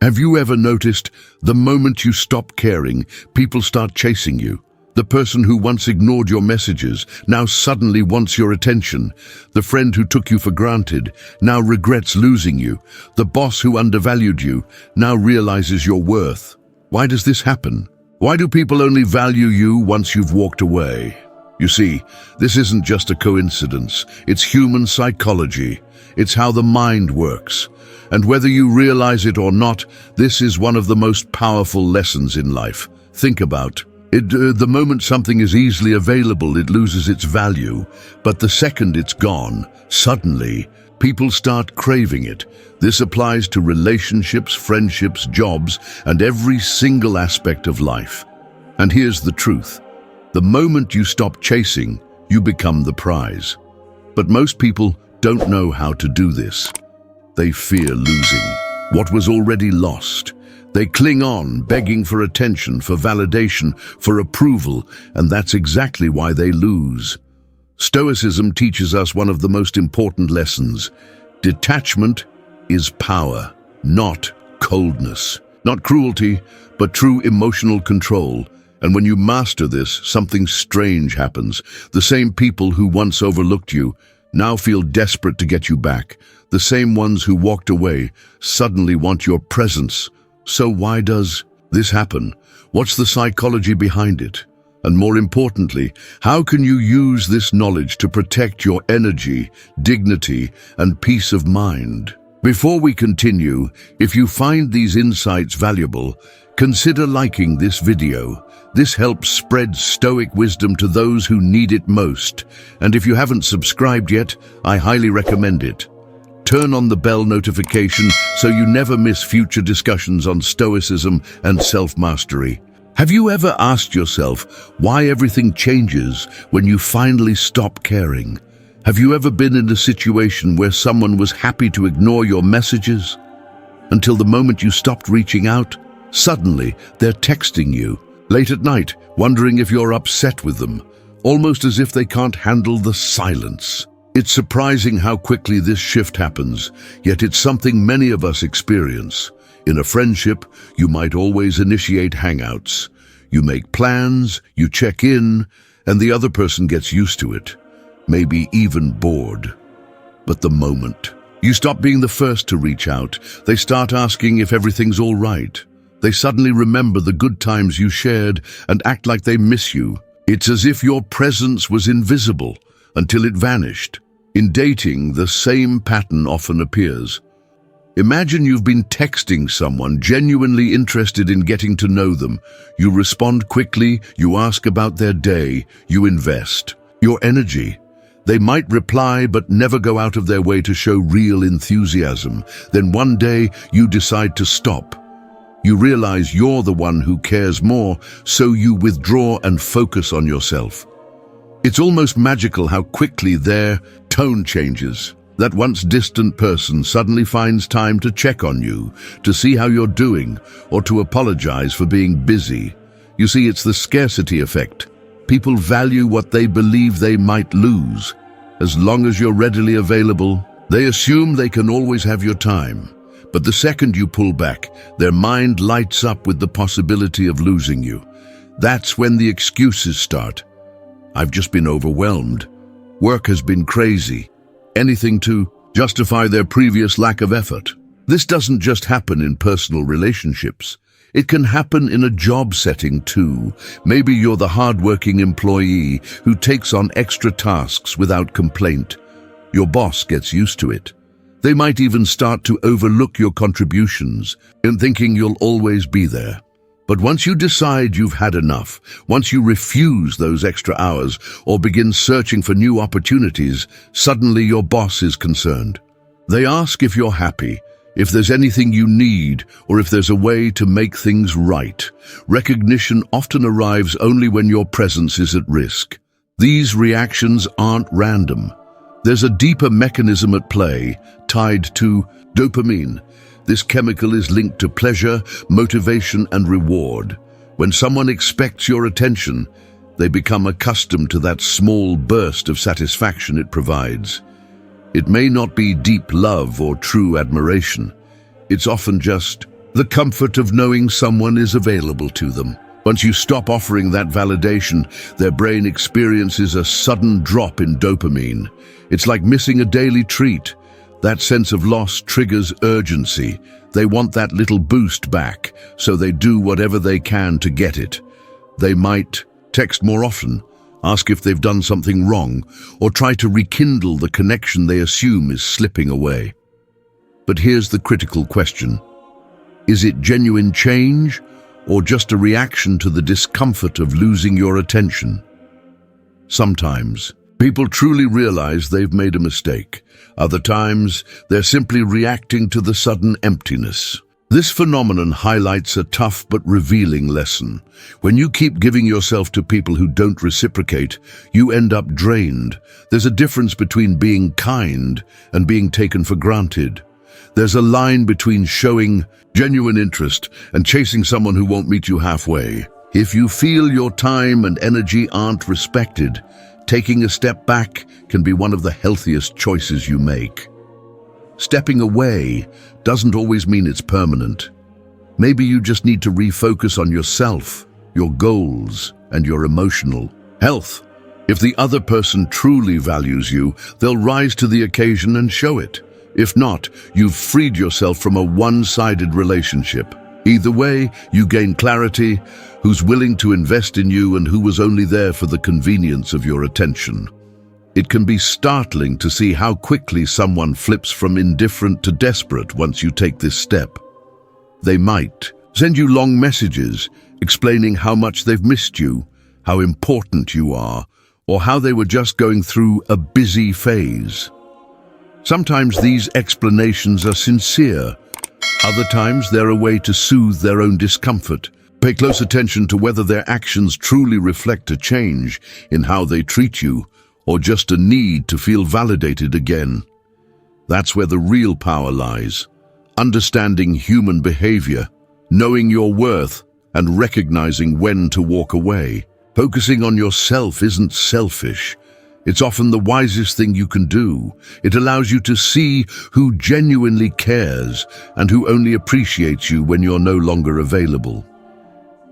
Have you ever noticed the moment you stop caring, people start chasing you? The person who once ignored your messages now suddenly wants your attention. The friend who took you for granted now regrets losing you. The boss who undervalued you now realizes your worth. Why does this happen? Why do people only value you once you've walked away? You see, this isn't just a coincidence. It's human psychology. It's how the mind works. And whether you realize it or not, this is one of the most powerful lessons in life. Think about it. The moment something is easily available, it loses its value. But the second it's gone, suddenly, people start craving it. This applies to relationships, friendships, jobs, and every single aspect of life. And here's the truth. The moment you stop chasing, you become the prize. But most people don't know how to do this. They fear losing what was already lost. They cling on, begging for attention, for validation, for approval, and that's exactly why they lose. Stoicism teaches us one of the most important lessons. Detachment is power, not coldness. Not cruelty, but true emotional control. And when you master this, something strange happens. The same people who once overlooked you now feel desperate to get you back. The same ones who walked away suddenly want your presence. So why does this happen? What's the psychology behind it? And more importantly, how can you use this knowledge to protect your energy, dignity, and peace of mind? Before we continue, if you find these insights valuable, consider liking this video. This helps spread Stoic wisdom to those who need it most. And if you haven't subscribed yet, I highly recommend it. Turn on the bell notification so you never miss future discussions on Stoicism and self-mastery. Have you ever asked yourself why everything changes when you finally stop caring? Have you ever been in a situation where someone was happy to ignore your messages? Until the moment you stopped reaching out, suddenly they're texting you, late at night, wondering if you're upset with them, almost as if they can't handle the silence. It's surprising how quickly this shift happens, yet it's something many of us experience. In a friendship, you might always initiate hangouts. You make plans, you check in, and the other person gets used to it, maybe even bored. But the moment you stop being the first to reach out, they start asking if everything's all right. They suddenly remember the good times you shared and act like they miss you. It's as if your presence was invisible until it vanished. In dating, the same pattern often appears. Imagine you've been texting someone, genuinely interested in getting to know them. You respond quickly, you ask about their day, you invest your energy. They might reply but never go out of their way to show real enthusiasm. Then one day you decide to stop. You realize you're the one who cares more, so you withdraw and focus on yourself. It's almost magical how quickly their tone changes. That once distant person suddenly finds time to check on you, to see how you're doing, or to apologize for being busy. You see, it's the scarcity effect. People value what they believe they might lose. As long as you're readily available, they assume they can always have your time. But the second you pull back, their mind lights up with the possibility of losing you. That's when the excuses start. I've just been overwhelmed. Work has been crazy. Anything to justify their previous lack of effort. This doesn't just happen in personal relationships. It can happen in a job setting too. Maybe you're the hardworking employee who takes on extra tasks without complaint. Your boss gets used to it. They might even start to overlook your contributions in thinking you'll always be there. But once you decide you've had enough, once you refuse those extra hours or begin searching for new opportunities, suddenly your boss is concerned. They ask if you're happy, if there's anything you need, or if there's a way to make things right. Recognition often arrives only when your presence is at risk. These reactions aren't random. There's a deeper mechanism at play, tied to dopamine. This chemical is linked to pleasure, motivation, and reward. When someone expects your attention, they become accustomed to that small burst of satisfaction it provides. It may not be deep love or true admiration. It's often just the comfort of knowing someone is available to them. Once you stop offering that validation, their brain experiences a sudden drop in dopamine. It's like missing a daily treat. That sense of loss triggers urgency. They want that little boost back, so they do whatever they can to get it. They might text more often, ask if they've done something wrong, or try to rekindle the connection they assume is slipping away. But here's the critical question. Is it genuine change, or just a reaction to the discomfort of losing your attention? Sometimes, people truly realize they've made a mistake. Other times, they're simply reacting to the sudden emptiness. This phenomenon highlights a tough but revealing lesson. When you keep giving yourself to people who don't reciprocate, you end up drained. There's a difference between being kind and being taken for granted. There's a line between showing genuine interest and chasing someone who won't meet you halfway. If you feel your time and energy aren't respected, taking a step back can be one of the healthiest choices you make. Stepping away doesn't always mean it's permanent. Maybe you just need to refocus on yourself, your goals, and your emotional health. If the other person truly values you, they'll rise to the occasion and show it. If not, you've freed yourself from a one-sided relationship. Either way, you gain clarity, who's willing to invest in you and who was only there for the convenience of your attention. It can be startling to see how quickly someone flips from indifferent to desperate once you take this step. They might send you long messages explaining how much they've missed you, how important you are, or how they were just going through a busy phase. Sometimes these explanations are sincere. Other times they're a way to soothe their own discomfort. Pay close attention to whether their actions truly reflect a change in how they treat you, or just a need to feel validated again. That's where the real power lies. Understanding human behavior, knowing your worth, and recognizing when to walk away. Focusing on yourself isn't selfish. It's often the wisest thing you can do. It allows you to see who genuinely cares and who only appreciates you when you're no longer available.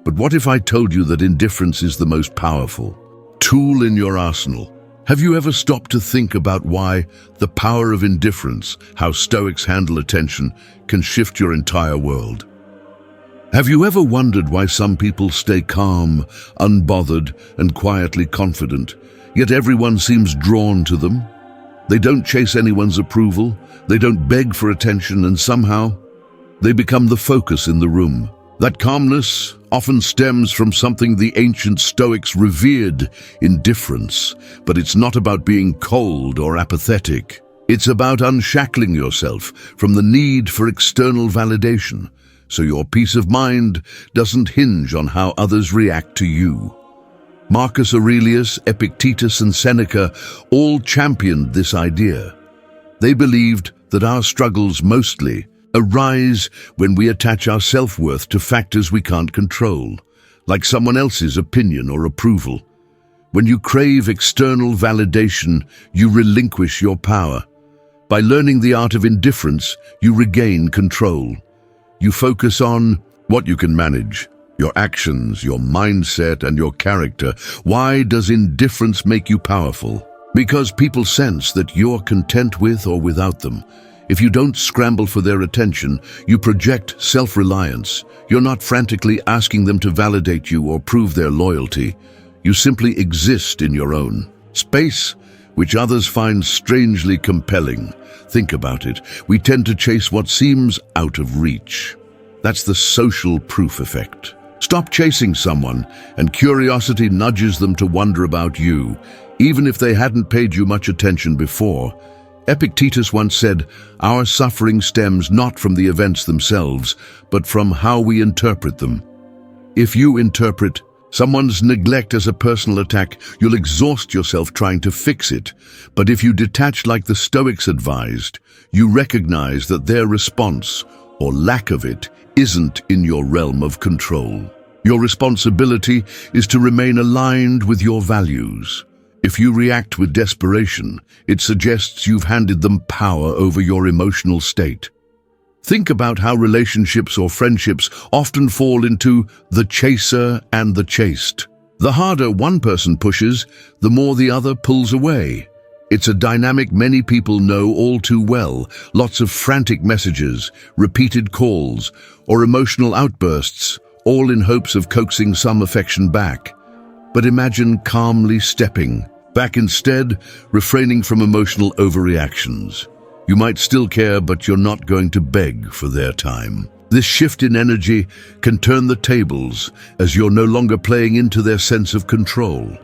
But what if I told you that indifference is the most powerful tool in your arsenal? Have you ever stopped to think about why the power of indifference, how Stoics handle attention, can shift your entire world? Have you ever wondered why some people stay calm, unbothered, and quietly confident, yet everyone seems drawn to them? They don't chase anyone's approval, they don't beg for attention, and somehow they become the focus in the room. That calmness often stems from something the ancient Stoics revered: indifference. But it's not about being cold or apathetic. It's about unshackling yourself from the need for external validation, so your peace of mind doesn't hinge on how others react to you. Marcus Aurelius, Epictetus, and Seneca all championed this idea. They believed that our struggles mostly arise when we attach our self-worth to factors we can't control, like someone else's opinion or approval. When you crave external validation, you relinquish your power. By learning the art of indifference, you regain control. You focus on what you can manage: your actions, your mindset, and your character. Why does indifference make you powerful? Because people sense that you're content with or without them. If you don't scramble for their attention, you project self-reliance. You're not frantically asking them to validate you or prove their loyalty. You simply exist in your own space, which others find strangely compelling. Think about it. We tend to chase what seems out of reach. That's the social proof effect. Stop chasing someone, and curiosity nudges them to wonder about you, even if they hadn't paid you much attention before. Epictetus once said, "Our suffering stems not from the events themselves, but from how we interpret them." If you interpret someone's neglect as a personal attack, you'll exhaust yourself trying to fix it. But if you detach like the Stoics advised, you recognize that their response, or lack of it, isn't in your realm of control. Your responsibility is to remain aligned with your values. If you react with desperation, it suggests you've handed them power over your emotional state. Think about how relationships or friendships often fall into the chaser and the chased. The harder one person pushes, the more the other pulls away. It's a dynamic many people know all too well. Lots of frantic messages, repeated calls, or emotional outbursts, all in hopes of coaxing some affection back. But imagine calmly stepping back instead, refraining from emotional overreactions. You might still care, but you're not going to beg for their time. This shift in energy can turn the tables, as you're no longer playing into their sense of control.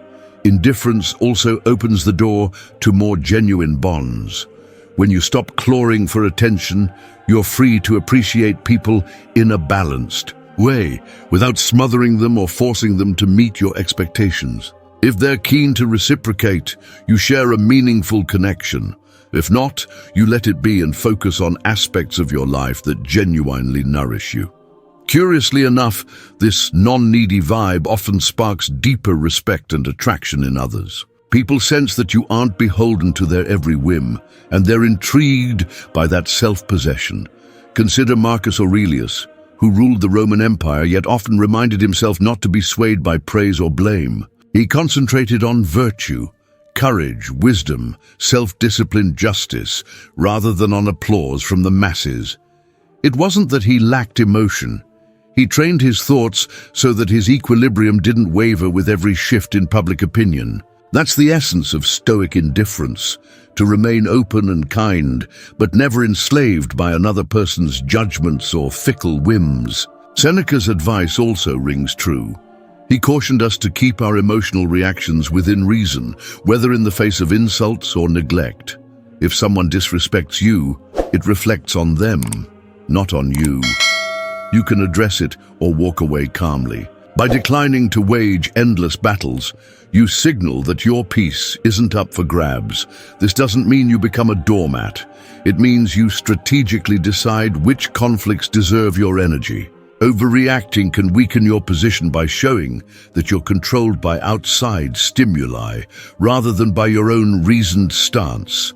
Indifference also opens the door to more genuine bonds. When you stop clawing for attention, you're free to appreciate people in a balanced way, without smothering them or forcing them to meet your expectations. If they're keen to reciprocate, you share a meaningful connection. If not, you let it be and focus on aspects of your life that genuinely nourish you. Curiously enough, this non-needy vibe often sparks deeper respect and attraction in others. People sense that you aren't beholden to their every whim, and they're intrigued by that self-possession. Consider Marcus Aurelius, who ruled the Roman Empire yet often reminded himself not to be swayed by praise or blame. He concentrated on virtue, courage, wisdom, self-discipline, justice, rather than on applause from the masses. It wasn't that he lacked emotion. He trained his thoughts so that his equilibrium didn't waver with every shift in public opinion. That's the essence of Stoic indifference, to remain open and kind, but never enslaved by another person's judgments or fickle whims. Seneca's advice also rings true. He cautioned us to keep our emotional reactions within reason, whether in the face of insults or neglect. If someone disrespects you, it reflects on them, not on you. You can address it or walk away calmly. By declining to wage endless battles, you signal that your peace isn't up for grabs. This doesn't mean you become a doormat. It means you strategically decide which conflicts deserve your energy. Overreacting can weaken your position by showing that you're controlled by outside stimuli rather than by your own reasoned stance.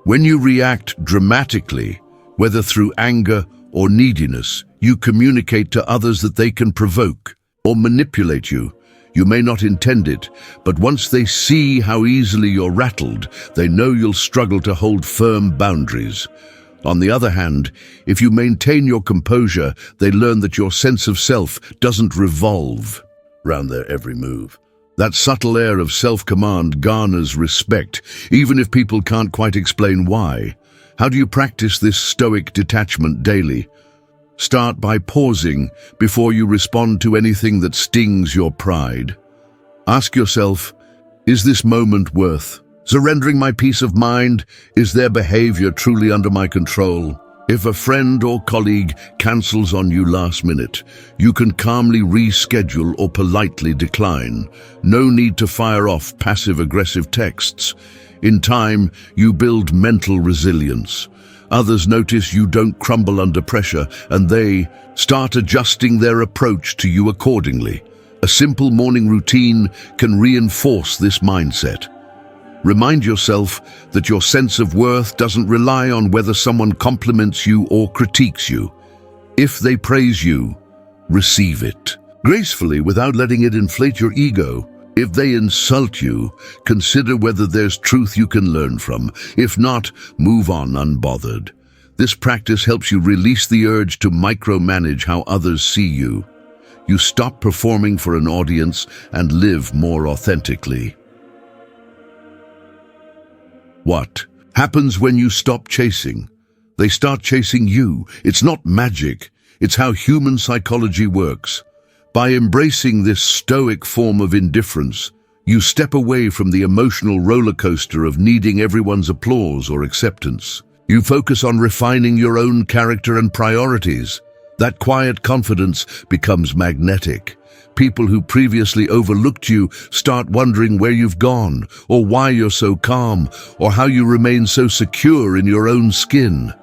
When you react dramatically, whether through anger or neediness, you communicate to others that they can provoke or manipulate you. You may not intend it, but once they see how easily you're rattled, they know you'll struggle to hold firm boundaries. On the other hand, if you maintain your composure, they learn that your sense of self doesn't revolve round their every move. That subtle air of self-command garners respect, even if people can't quite explain why. How do you practice this stoic detachment daily? Start by pausing before you respond to anything that stings your pride. Ask yourself, is this moment worth surrendering my peace of mind? Is their behavior truly under my control? If a friend or colleague cancels on you last minute, you can calmly reschedule or politely decline. No need to fire off passive-aggressive texts. In time, you build mental resilience. Others notice you don't crumble under pressure, and they start adjusting their approach to you accordingly. A simple morning routine can reinforce this mindset. Remind yourself that your sense of worth doesn't rely on whether someone compliments you or critiques you. If they praise you, receive it gracefully without letting it inflate your ego. If they insult you, consider whether there's truth you can learn from. If not, move on unbothered. This practice helps you release the urge to micromanage how others see you. You stop performing for an audience and live more authentically. What happens when you stop chasing? They start chasing you. It's not magic. It's how human psychology works. By embracing this stoic form of indifference, you step away from the emotional roller coaster of needing everyone's applause or acceptance. You focus on refining your own character and priorities. That quiet confidence becomes magnetic. People who previously overlooked you start wondering where you've gone, or why you're so calm, or how you remain so secure in your own skin.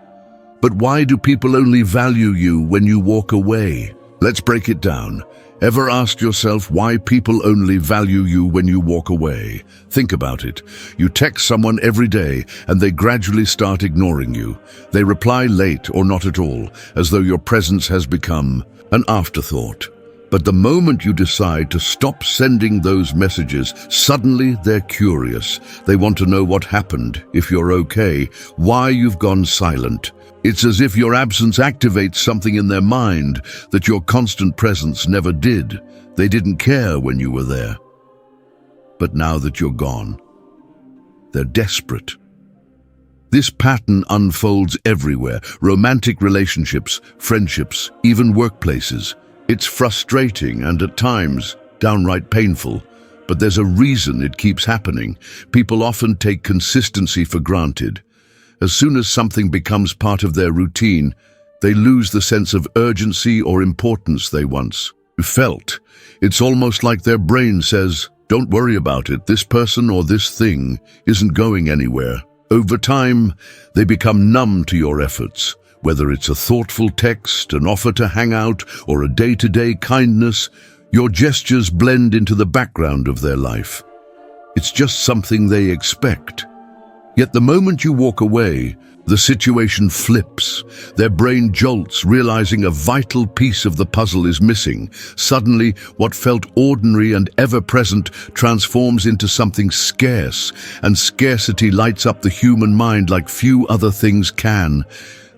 But why do people only value you when you walk away? Let's break it down. Ever asked yourself why people only value you when you walk away? Think about it. You text someone every day and they gradually start ignoring you. They reply late or not at all, as though your presence has become an afterthought. But the moment you decide to stop sending those messages, suddenly they're curious. They want to know what happened, if you're okay, why you've gone silent. It's as if your absence activates something in their mind that your constant presence never did. They didn't care when you were there. But now that you're gone, they're desperate. This pattern unfolds everywhere: romantic relationships, friendships, even workplaces. It's frustrating and at times downright painful, but there's a reason it keeps happening. People often take consistency for granted. As soon as something becomes part of their routine, they lose the sense of urgency or importance they once felt. It's almost like their brain says, "Don't worry about it, this person or this thing isn't going anywhere." Over time, they become numb to your efforts. Whether it's a thoughtful text, an offer to hang out, or a day-to-day kindness, your gestures blend into the background of their life. It's just something they expect. Yet the moment you walk away, the situation flips. Their brain jolts, realizing a vital piece of the puzzle is missing. Suddenly, what felt ordinary and ever-present transforms into something scarce, and scarcity lights up the human mind like few other things can.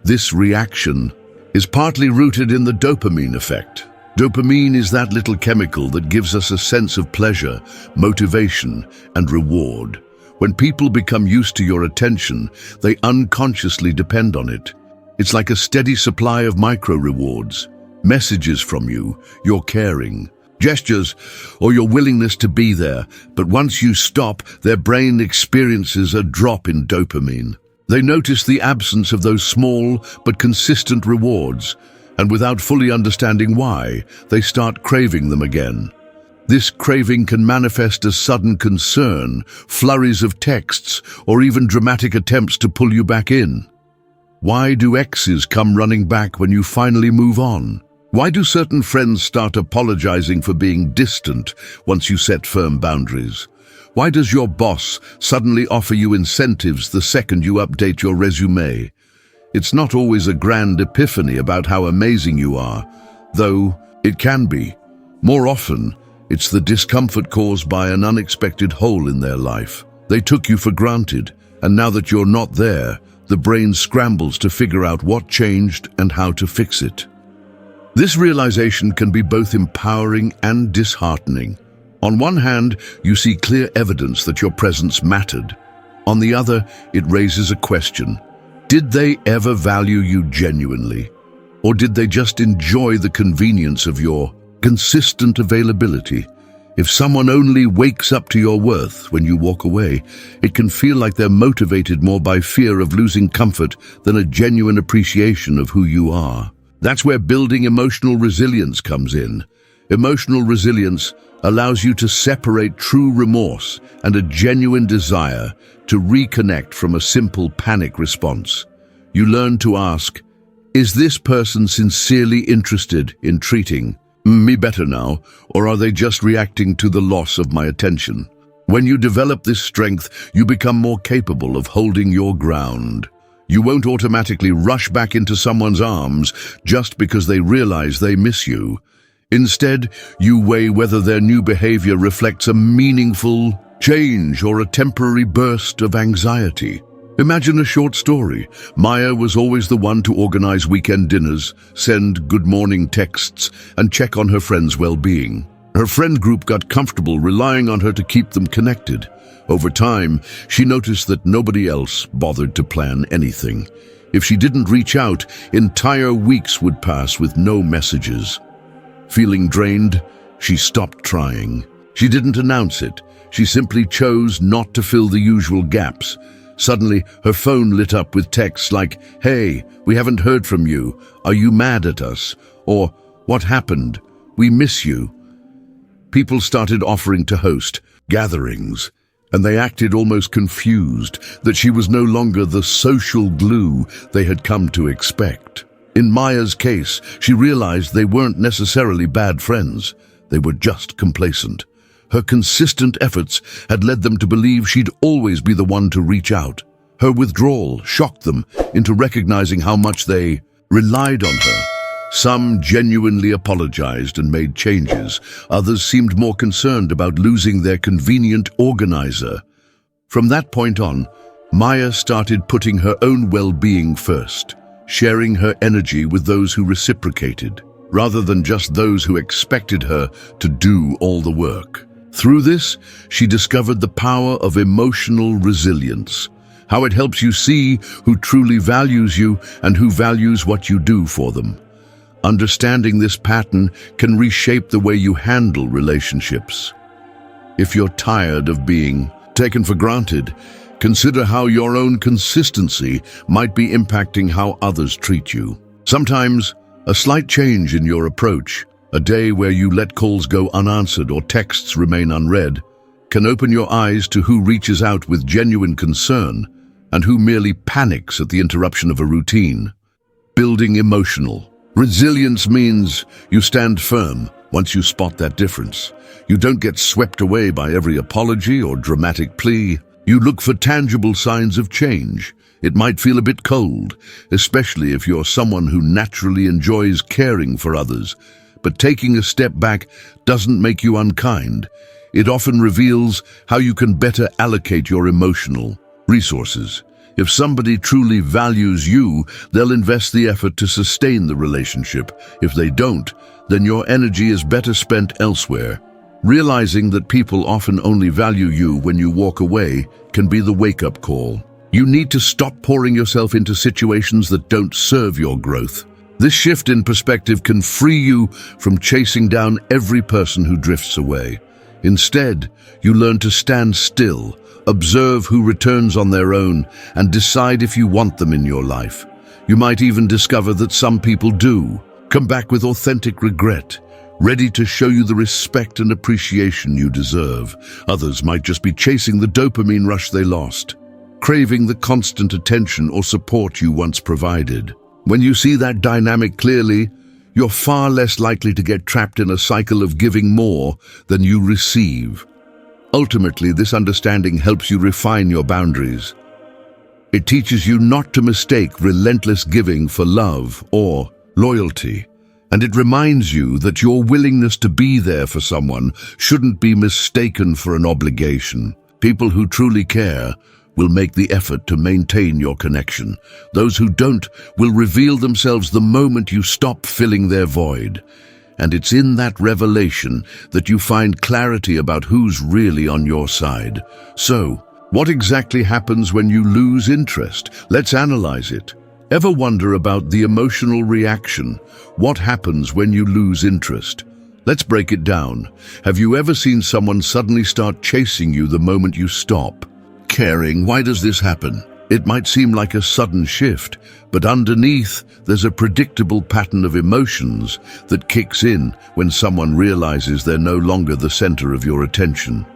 This reaction is partly rooted in the dopamine effect. Dopamine is that little chemical that gives us a sense of pleasure, motivation, and reward. When people become used to your attention, they unconsciously depend on it. It's like a steady supply of micro-rewards, messages from you, your caring, gestures, or your willingness to be there. But once you stop, their brain experiences a drop in dopamine. They notice the absence of those small but consistent rewards, and without fully understanding why, they start craving them again. This craving can manifest as sudden concern, flurries of texts, or even dramatic attempts to pull you back in. Why do exes come running back when you finally move on? Why do certain friends start apologizing for being distant once you set firm boundaries? Why does your boss suddenly offer you incentives the second you update your resume? It's not always a grand epiphany about how amazing you are, though it can be. More often, it's the discomfort caused by an unexpected hole in their life. They took you for granted, and now that you're not there, the brain scrambles to figure out what changed and how to fix it. This realization can be both empowering and disheartening. On one hand, you see clear evidence that your presence mattered. On the other, it raises a question. Did they ever value you genuinely? Or did they just enjoy the convenience of your consistent availability? If someone only wakes up to your worth when you walk away, it can feel like they're motivated more by fear of losing comfort than a genuine appreciation of who you are. That's where building emotional resilience comes in. Emotional resilience allows you to separate true remorse and a genuine desire to reconnect from a simple panic response. You learn to ask, is this person sincerely interested in treating me better now, or are they just reacting to the loss of my attention? When you develop this strength, you become more capable of holding your ground. You won't automatically rush back into someone's arms just because they realize they miss you. Instead, you weigh whether their new behavior reflects a meaningful change or a temporary burst of anxiety. Imagine a short story. Maya was always the one to organize weekend dinners, send good morning texts, and check on her friends' well-being. Her friend group got comfortable relying on her to keep them connected. Over time, she noticed that nobody else bothered to plan anything. If she didn't reach out, entire weeks would pass with no messages. Feeling drained, she stopped trying. She didn't announce it. She simply chose not to fill the usual gaps. Suddenly, her phone lit up with texts like, "Hey, we haven't heard from you. Are you mad at us?" Or, "What happened? We miss you." People started offering to host gatherings, and they acted almost confused that she was no longer the social glue they had come to expect. In Maya's case, she realized they weren't necessarily bad friends. They were just complacent. Her consistent efforts had led them to believe she'd always be the one to reach out. Her withdrawal shocked them into recognizing how much they relied on her. Some genuinely apologized and made changes. Others seemed more concerned about losing their convenient organizer. From that point on, Maya started putting her own well-being first, sharing her energy with those who reciprocated, rather than just those who expected her to do all the work. Through this, she discovered the power of emotional resilience, how it helps you see who truly values you and who values what you do for them. Understanding this pattern can reshape the way you handle relationships. If you're tired of being taken for granted, consider how your own consistency might be impacting how others treat you. Sometimes, a slight change in your approach, a day where you let calls go unanswered or texts remain unread, can open your eyes to who reaches out with genuine concern and who merely panics at the interruption of a routine. Building emotional resilience means you stand firm once you spot that difference. You don't get swept away by every apology or dramatic plea. You look for tangible signs of change. It might feel a bit cold, especially if you're someone who naturally enjoys caring for others. But taking a step back doesn't make you unkind. It often reveals how you can better allocate your emotional resources. If somebody truly values you, they'll invest the effort to sustain the relationship. If they don't, then your energy is better spent elsewhere. Realizing that people often only value you when you walk away can be the wake-up call. You need to stop pouring yourself into situations that don't serve your growth. This shift in perspective can free you from chasing down every person who drifts away. Instead, you learn to stand still, observe who returns on their own, and decide if you want them in your life. You might even discover that some people do come back with authentic regret, ready to show you the respect and appreciation you deserve. Others might just be chasing the dopamine rush they lost, craving the constant attention or support you once provided. When you see that dynamic clearly, you're far less likely to get trapped in a cycle of giving more than you receive. Ultimately, this understanding helps you refine your boundaries. It teaches you not to mistake relentless giving for love or loyalty. And it reminds you that your willingness to be there for someone shouldn't be mistaken for an obligation. People who truly care will make the effort to maintain your connection. Those who don't will reveal themselves the moment you stop filling their void. And it's in that revelation that you find clarity about who's really on your side. So, what exactly happens when you lose interest? Let's analyze it. Ever wonder about the emotional reaction? What happens when you lose interest? Let's break it down. Have you ever seen someone suddenly start chasing you the moment you stop caring? Why does this happen? It might seem like a sudden shift, but underneath, there's a predictable pattern of emotions that kicks in when someone realizes they're no longer the center of your attention.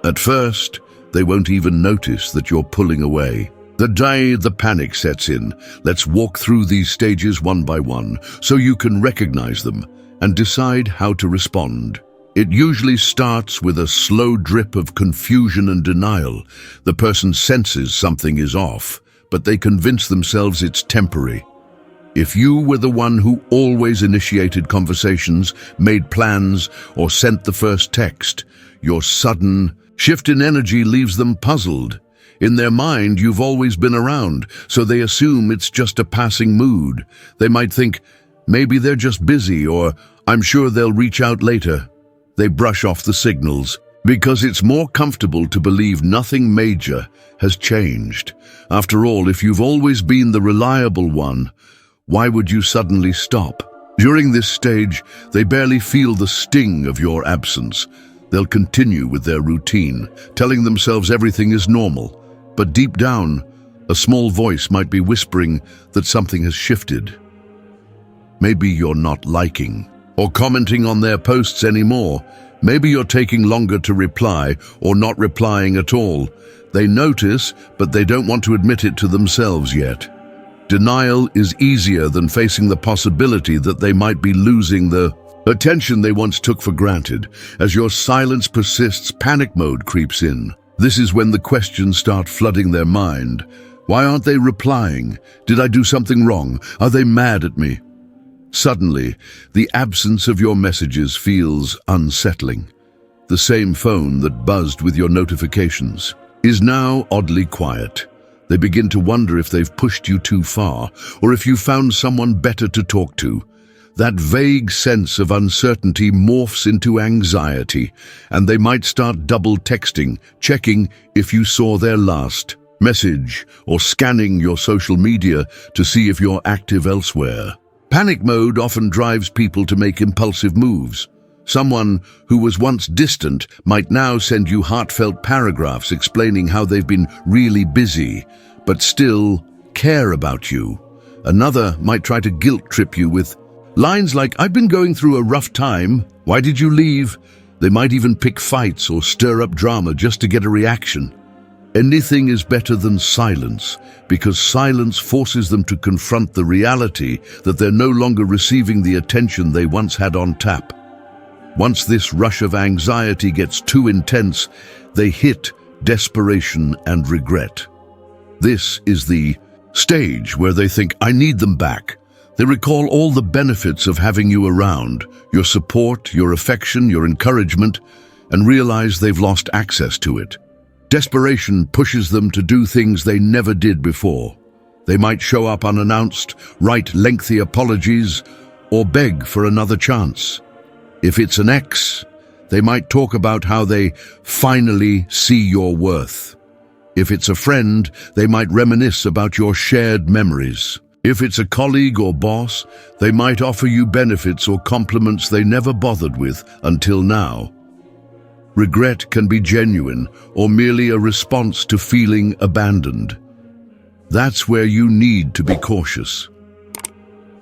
At first, they won't even notice that you're pulling away. The day the panic sets in, let's walk through these stages one by one so you can recognize them and decide how to respond. It usually starts with a slow drip of confusion and denial. The person senses something is off, but they convince themselves it's temporary. If you were the one who always initiated conversations, made plans, or sent the first text, your sudden shift in energy leaves them puzzled. In their mind, you've always been around, so they assume it's just a passing mood. They might think, maybe they're just busy, or I'm sure they'll reach out later. They brush off the signals because it's more comfortable to believe nothing major has changed. After all, if you've always been the reliable one, why would you suddenly stop? During this stage, they barely feel the sting of your absence. They'll continue with their routine, telling themselves everything is normal. But deep down, a small voice might be whispering that something has shifted. Maybe you're not liking or commenting on their posts anymore. Maybe you're taking longer to reply or not replying at all. They notice, but they don't want to admit it to themselves yet. Denial is easier than facing the possibility that they might be losing the Attention they once took for granted. As your silence persists, panic mode creeps in. This is when the questions start flooding their mind. Why aren't they replying? Did I do something wrong? Are they mad at me? Suddenly, the absence of your messages feels unsettling. The same phone that buzzed with your notifications is now oddly quiet. They begin to wonder if they've pushed you too far, or if you found someone better to talk to. That vague sense of uncertainty morphs into anxiety, and they might start double texting, checking if you saw their last message, or scanning your social media to see if you're active elsewhere. Panic mode often drives people to make impulsive moves. Someone who was once distant might now send you heartfelt paragraphs explaining how they've been really busy, but still care about you. Another might try to guilt trip you with lines like, "I've been going through a rough time. Why did you leave?" They might even pick fights or stir up drama just to get a reaction. Anything is better than silence, because silence forces them to confront the reality that they're no longer receiving the attention they once had on tap. Once this rush of anxiety gets too intense, they hit desperation and regret. This is the stage where they think, "I need them back." They recall all the benefits of having you around, your support, your affection, your encouragement, and realize they've lost access to it. Desperation pushes them to do things they never did before. They might show up unannounced, write lengthy apologies, or beg for another chance. If it's an ex, they might talk about how they finally see your worth. If it's a friend, they might reminisce about your shared memories. If it's a colleague or boss, they might offer you benefits or compliments they never bothered with until now. Regret can be genuine or merely a response to feeling abandoned. That's where you need to be cautious.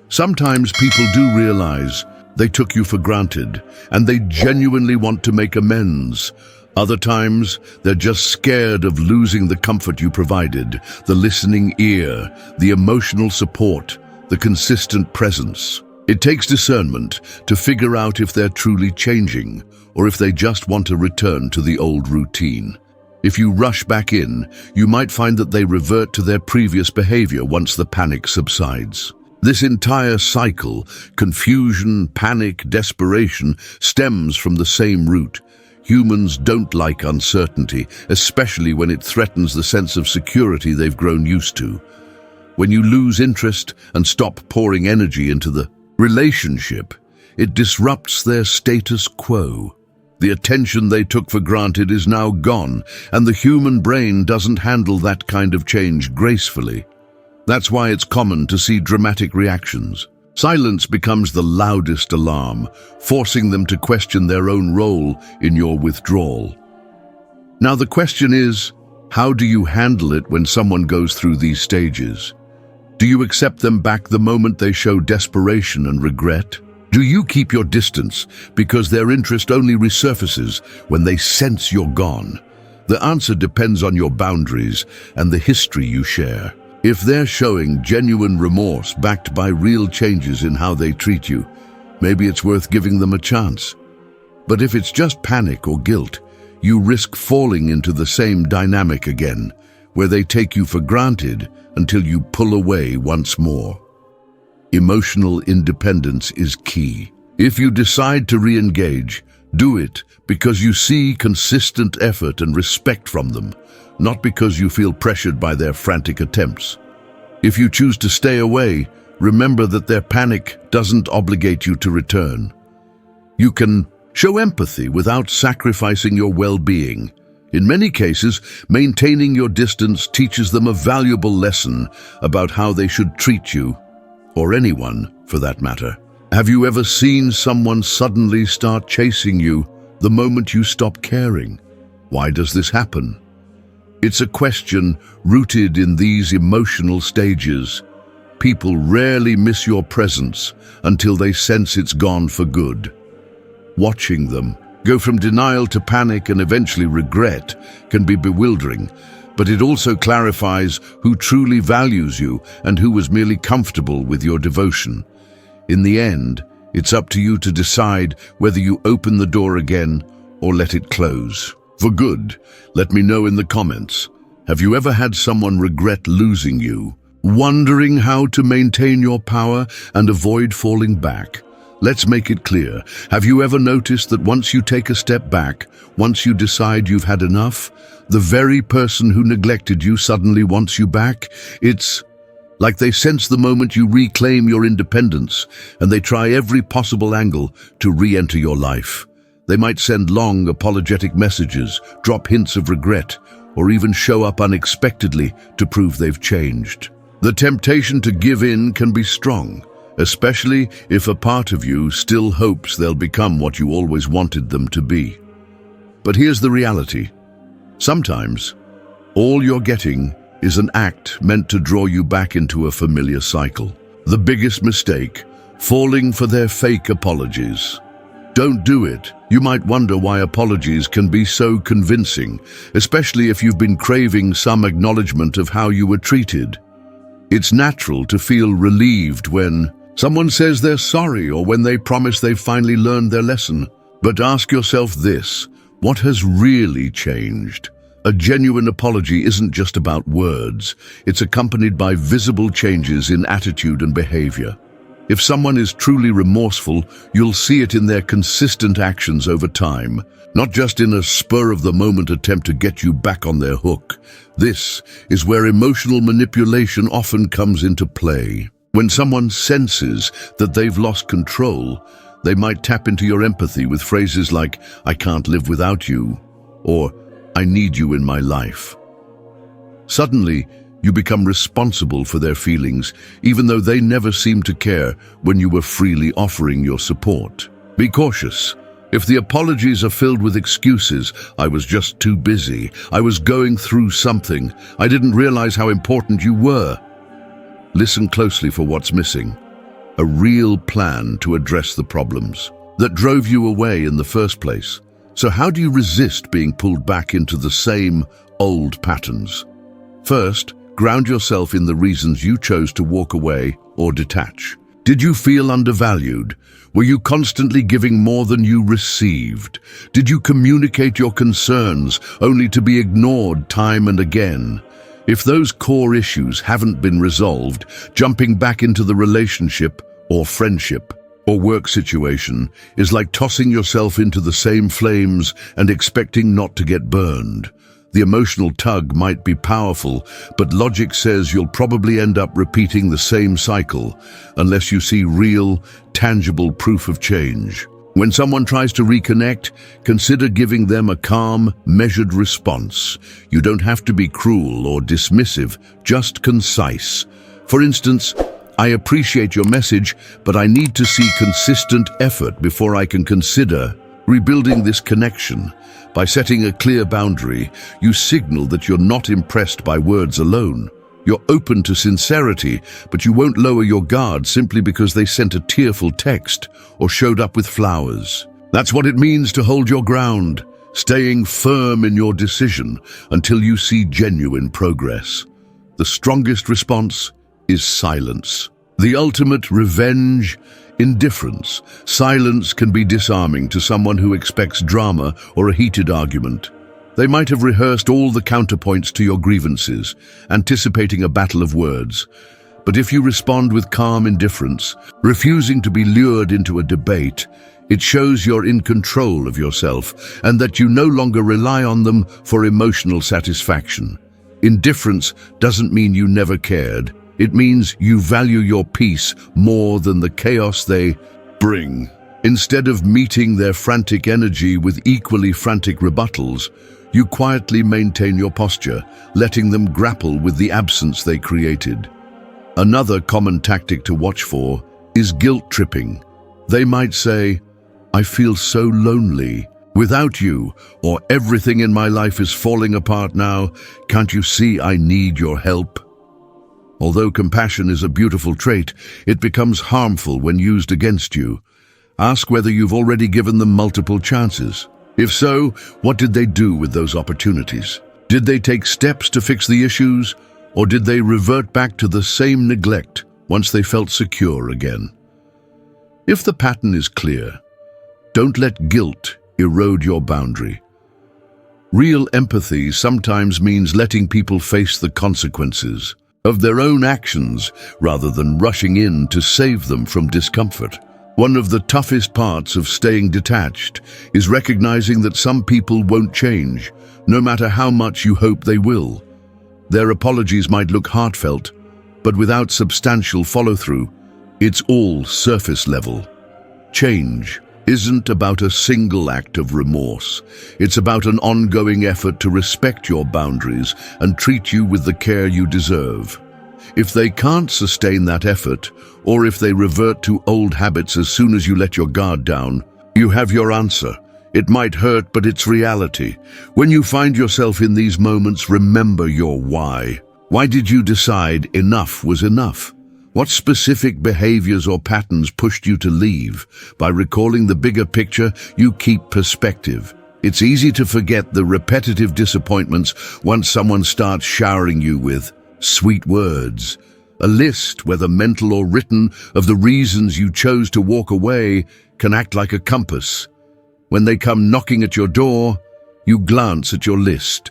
Sometimes people do realize they took you for granted and they genuinely want to make amends. Other times, they're just scared of losing the comfort you provided, the listening ear, the emotional support, the consistent presence. It takes discernment to figure out if they're truly changing or if they just want to return to the old routine. If you rush back in, you might find that they revert to their previous behavior once the panic subsides. This entire cycle, confusion, panic, desperation, stems from the same root. Humans don't like uncertainty, especially when it threatens the sense of security they've grown used to. When you lose interest and stop pouring energy into the relationship, it disrupts their status quo. The attention they took for granted is now gone, and the human brain doesn't handle that kind of change gracefully. That's why it's common to see dramatic reactions. Silence becomes the loudest alarm, forcing them to question their own role in your withdrawal. Now the question is, how do you handle it when someone goes through these stages? Do you accept them back the moment they show desperation and regret? Do you keep your distance because their interest only resurfaces when they sense you're gone? The answer depends on your boundaries and the history you share. If they're showing genuine remorse backed by real changes in how they treat you, maybe it's worth giving them a chance. But if it's just panic or guilt, you risk falling into the same dynamic again, where they take you for granted until you pull away once more. Emotional independence is key. If you decide to re-engage, do it because you see consistent effort and respect from them, not because you feel pressured by their frantic attempts. If you choose to stay away, remember that their panic doesn't obligate you to return. You can show empathy without sacrificing your well-being. In many cases, maintaining your distance teaches them a valuable lesson about how they should treat you, or anyone for that matter. Have you ever seen someone suddenly start chasing you the moment you stop caring? Why does this happen? It's a question rooted in these emotional stages. People rarely miss your presence until they sense it's gone for good. Watching them go from denial to panic and eventually regret can be bewildering, but it also clarifies who truly values you and who was merely comfortable with your devotion. In the end, It's up to you to decide whether you open the door again or let it close. For good, let me know in the comments. Have you ever had someone regret losing you? Wondering how to maintain your power and avoid falling back? Let's make it clear. Have you ever noticed that once you take a step back, once you decide you've had enough, the very person who neglected you suddenly wants you back? It's like they sense the moment you reclaim your independence, and they try every possible angle to re-enter your life. They might send long, apologetic messages, drop hints of regret, or even show up unexpectedly to prove they've changed. The temptation to give in can be strong, especially if a part of you still hopes they'll become what you always wanted them to be. But here's the reality. Sometimes, all you're getting is an act meant to draw you back into a familiar cycle. The biggest mistake, falling for their fake apologies. Don't do it. You might wonder why apologies can be so convincing, especially if you've been craving some acknowledgement of how you were treated. It's natural to feel relieved when someone says they're sorry or when they promise they've finally learned their lesson. But ask yourself this: what has really changed? A genuine apology isn't just about words. It's accompanied by visible changes in attitude and behavior. If someone is truly remorseful, you'll see it in their consistent actions over time, not just in a spur-of-the-moment attempt to get you back on their hook. This is where emotional manipulation often comes into play. When someone senses that they've lost control, they might tap into your empathy with phrases like, "I can't live without you," or "I need you in my life." Suddenly, you become responsible for their feelings, even though they never seemed to care when you were freely offering your support. Be cautious. If the apologies are filled with excuses, "I was just too busy," "I was going through something," "I didn't realize how important you were," listen closely for what's missing. A real plan to address the problems that drove you away in the first place. So how do you resist being pulled back into the same old patterns? First, ground yourself in the reasons you chose to walk away or detach. Did you feel undervalued? Were you constantly giving more than you received? Did you communicate your concerns only to be ignored time and again? If those core issues haven't been resolved, jumping back into the relationship or friendship or work situation is like tossing yourself into the same flames and expecting not to get burned. The emotional tug might be powerful, but logic says you'll probably end up repeating the same cycle unless you see real, tangible proof of change. When someone tries to reconnect, consider giving them a calm, measured response. You don't have to be cruel or dismissive, just concise. For instance, "I appreciate your message, but I need to see consistent effort before I can consider rebuilding this connection." By setting a clear boundary, you signal that you're not impressed by words alone. You're open to sincerity, but you won't lower your guard simply because they sent a tearful text or showed up with flowers. That's what it means to hold your ground, staying firm in your decision until you see genuine progress. The strongest response is silence. The ultimate revenge, indifference. Silence can be disarming to someone who expects drama or a heated argument. They might have rehearsed all the counterpoints to your grievances, anticipating a battle of words. But if you respond with calm indifference, refusing to be lured into a debate, it shows you're in control of yourself and that you no longer rely on them for emotional satisfaction. Indifference doesn't mean you never cared. It means you value your peace more than the chaos they bring. Instead of meeting their frantic energy with equally frantic rebuttals, you quietly maintain your posture, letting them grapple with the absence they created. Another common tactic to watch for is guilt tripping. They might say, "I feel so lonely without you," or "Everything in my life is falling apart now. Can't you see I need your help?" Although compassion is a beautiful trait, it becomes harmful when used against you. Ask whether you've already given them multiple chances. If so, what did they do with those opportunities? Did they take steps to fix the issues, or did they revert back to the same neglect once they felt secure again? If the pattern is clear, don't let guilt erode your boundary. Real empathy sometimes means letting people face the consequences of their own actions rather than rushing in to save them from discomfort. One of the toughest parts of staying detached is recognizing that some people won't change, no matter how much you hope they will. Their apologies might look heartfelt, but without substantial follow-through, it's all surface level. Change isn't about a single act of remorse. It's about an ongoing effort to respect your boundaries and treat you with the care you deserve. If they can't sustain that effort, or if they revert to old habits as soon as you let your guard down, you have your answer. It might hurt, but it's reality. When you find yourself in these moments, remember your why. Why did you decide enough was enough? What specific behaviors or patterns pushed you to leave? By recalling the bigger picture, you keep perspective. It's easy to forget the repetitive disappointments once someone starts showering you with sweet words. A list, whether mental or written, of the reasons you chose to walk away can act like a compass. When they come knocking at your door, you glance at your list.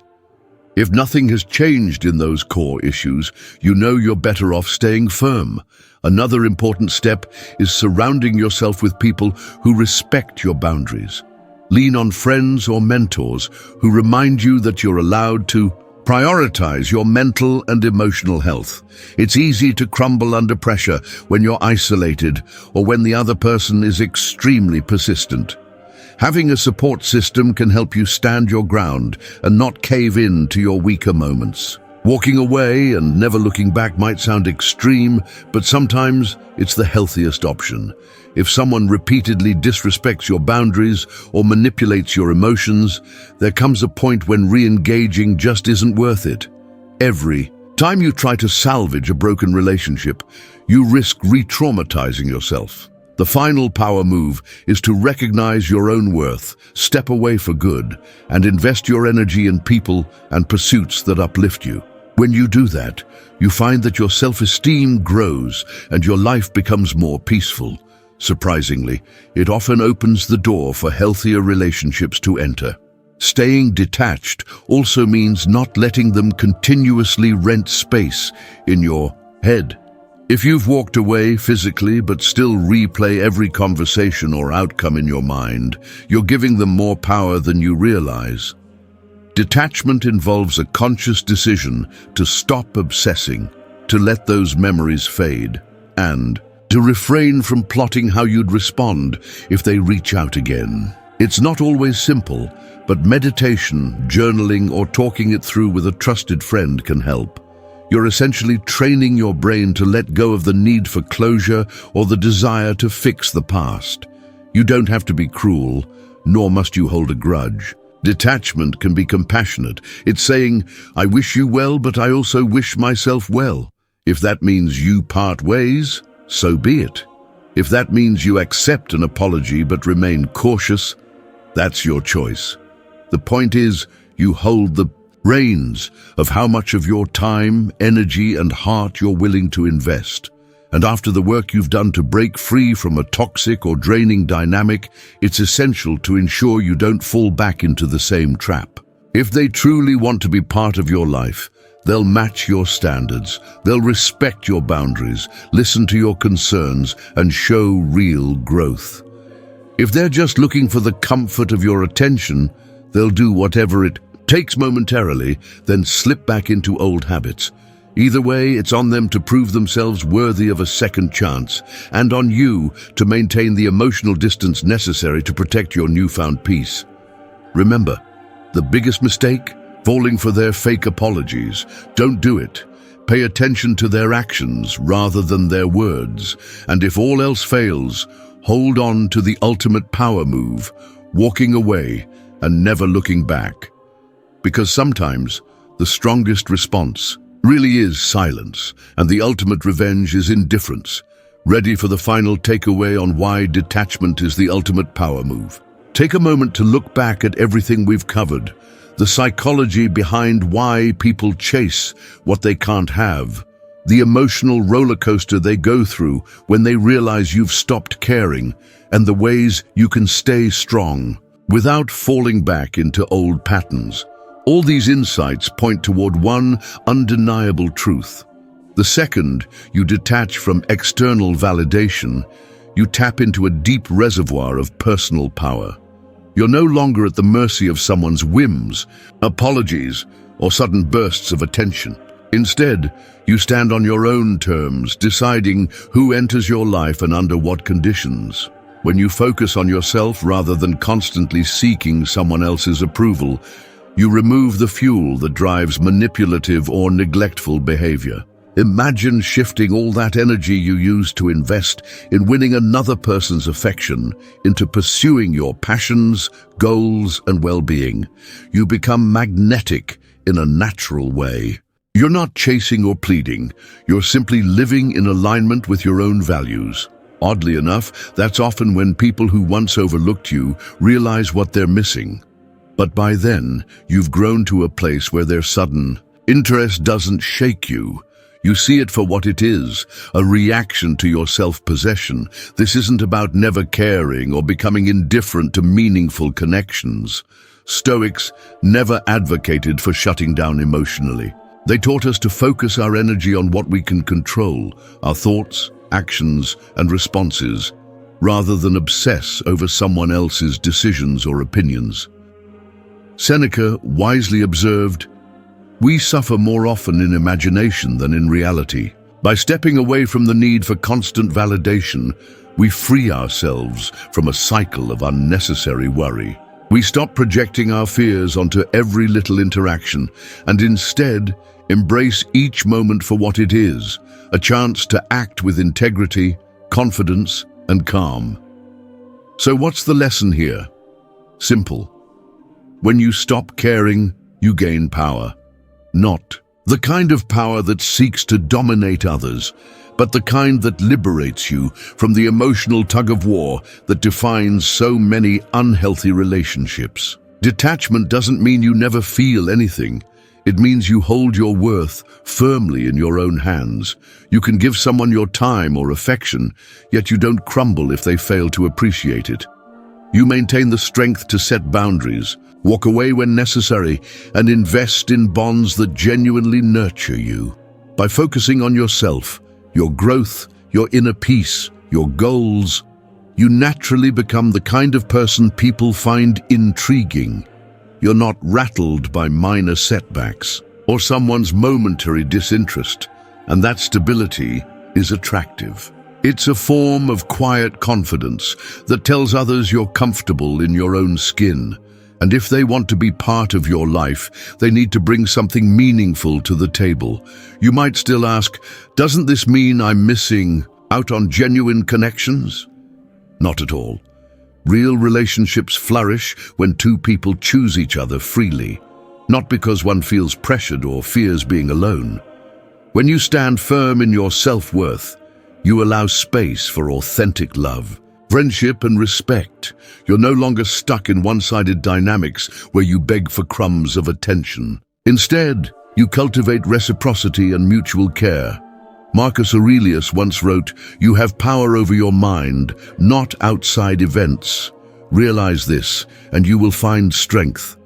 If nothing has changed in those core issues, you know you're better off staying firm. Another important step is surrounding yourself with people who respect your boundaries. Lean on friends or mentors who remind you that you're allowed to prioritize your mental and emotional health. It's easy to crumble under pressure when you're isolated or when the other person is extremely persistent. Having a support system can help you stand your ground and not cave in to your weaker moments. Walking away and never looking back might sound extreme, but sometimes it's the healthiest option. If someone repeatedly disrespects your boundaries or manipulates your emotions, there comes a point when re-engaging just isn't worth it. Every time you try to salvage a broken relationship, you risk re-traumatizing yourself. The final power move is to recognize your own worth, step away for good, and invest your energy in people and pursuits that uplift you. When you do that, you find that your self-esteem grows and your life becomes more peaceful. Surprisingly, it often opens the door for healthier relationships to enter. Staying detached also means not letting them continuously rent space in your head. If you've walked away physically but still replay every conversation or outcome in your mind, you're giving them more power than you realize. Detachment involves a conscious decision to stop obsessing, to let those memories fade, and to refrain from plotting how you'd respond if they reach out again. It's not always simple, but meditation, journaling, or talking it through with a trusted friend can help. You're essentially training your brain to let go of the need for closure or the desire to fix the past. You don't have to be cruel, nor must you hold a grudge. Detachment can be compassionate. It's saying, I wish you well, but I also wish myself well. If that means you part ways, so be it. If that means you accept an apology but remain cautious, that's your choice. The point is, you hold the reins of how much of your time, energy, and heart you're willing to invest. And after the work you've done to break free from a toxic or draining dynamic, it's essential to ensure you don't fall back into the same trap. If they truly want to be part of your life, they'll match your standards, they'll respect your boundaries, listen to your concerns, and show real growth. If they're just looking for the comfort of your attention, they'll do whatever it takes momentarily, then slip back into old habits. Either way, it's on them to prove themselves worthy of a second chance, and on you to maintain the emotional distance necessary to protect your newfound peace. Remember, the biggest mistake? Falling for their fake apologies. Don't do it. Pay attention to their actions rather than their words. And if all else fails, hold on to the ultimate power move, walking away and never looking back. Because sometimes the strongest response really is silence, and the ultimate revenge is indifference. Ready for the final takeaway on why detachment is the ultimate power move? Take a moment to look back at everything we've covered. The psychology behind why people chase what they can't have, the emotional roller coaster they go through when they realize you've stopped caring, and the ways you can stay strong without falling back into old patterns. All these insights point toward one undeniable truth. The second you detach from external validation, you tap into a deep reservoir of personal power. You're no longer at the mercy of someone's whims, apologies, or sudden bursts of attention. Instead, you stand on your own terms, deciding who enters your life and under what conditions. When you focus on yourself rather than constantly seeking someone else's approval, you remove the fuel that drives manipulative or neglectful behavior. Imagine shifting all that energy you use to invest in winning another person's affection into pursuing your passions, goals, and well-being. You become magnetic in a natural way. You're not chasing or pleading. You're simply living in alignment with your own values. Oddly enough, that's often when people who once overlooked you realize what they're missing. But by then, you've grown to a place where their sudden interest doesn't shake you. You see it for what it is, a reaction to your self-possession. This isn't about never caring or becoming indifferent to meaningful connections. Stoics never advocated for shutting down emotionally. They taught us to focus our energy on what we can control, our thoughts, actions, and responses, rather than obsess over someone else's decisions or opinions. Seneca wisely observed, "We suffer more often in imagination than in reality." By stepping away from the need for constant validation, we free ourselves from a cycle of unnecessary worry. We stop projecting our fears onto every little interaction and instead embrace each moment for what it is, a chance to act with integrity, confidence, and calm. So what's the lesson here? Simple. When you stop caring, you gain power. Not the kind of power that seeks to dominate others, but the kind that liberates you from the emotional tug-of-war that defines so many unhealthy relationships. Detachment doesn't mean you never feel anything. It means you hold your worth firmly in your own hands. You can give someone your time or affection, yet you don't crumble if they fail to appreciate it. You maintain the strength to set boundaries, walk away when necessary, and invest in bonds that genuinely nurture you. By focusing on yourself, your growth, your inner peace, your goals, you naturally become the kind of person people find intriguing. You're not rattled by minor setbacks or someone's momentary disinterest, and that stability is attractive. It's a form of quiet confidence that tells others you're comfortable in your own skin, and if they want to be part of your life, they need to bring something meaningful to the table. You might still ask, doesn't this mean I'm missing out on genuine connections? Not at all. Real relationships flourish when two people choose each other freely, not because one feels pressured or fears being alone. When you stand firm in your self-worth, you allow space for authentic love, friendship, and respect. You're no longer stuck in one-sided dynamics where you beg for crumbs of attention. Instead, you cultivate reciprocity and mutual care. Marcus Aurelius once wrote, "You have power over your mind, not outside events. Realize this, and you will find strength."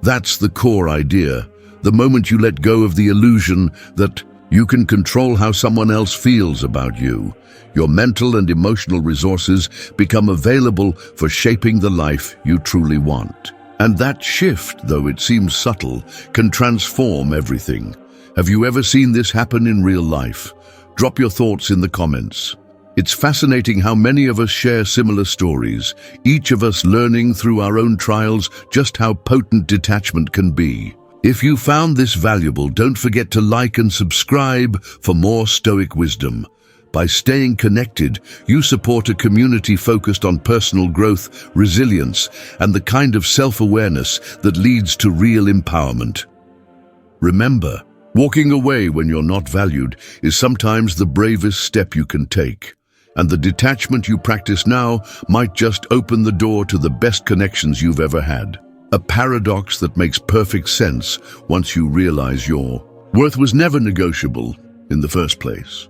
That's the core idea. The moment you let go of the illusion that you can control how someone else feels about you, your mental and emotional resources become available for shaping the life you truly want. And that shift, though it seems subtle, can transform everything. Have you ever seen this happen in real life? Drop your thoughts in the comments. It's fascinating how many of us share similar stories, each of us learning through our own trials just how potent detachment can be. If you found this valuable, don't forget to like and subscribe for more Stoic wisdom. By staying connected, you support a community focused on personal growth, resilience, and the kind of self-awareness that leads to real empowerment. Remember, walking away when you're not valued is sometimes the bravest step you can take, and the detachment you practice now might just open the door to the best connections you've ever had. A paradox that makes perfect sense once you realize your worth was never negotiable. in the first place.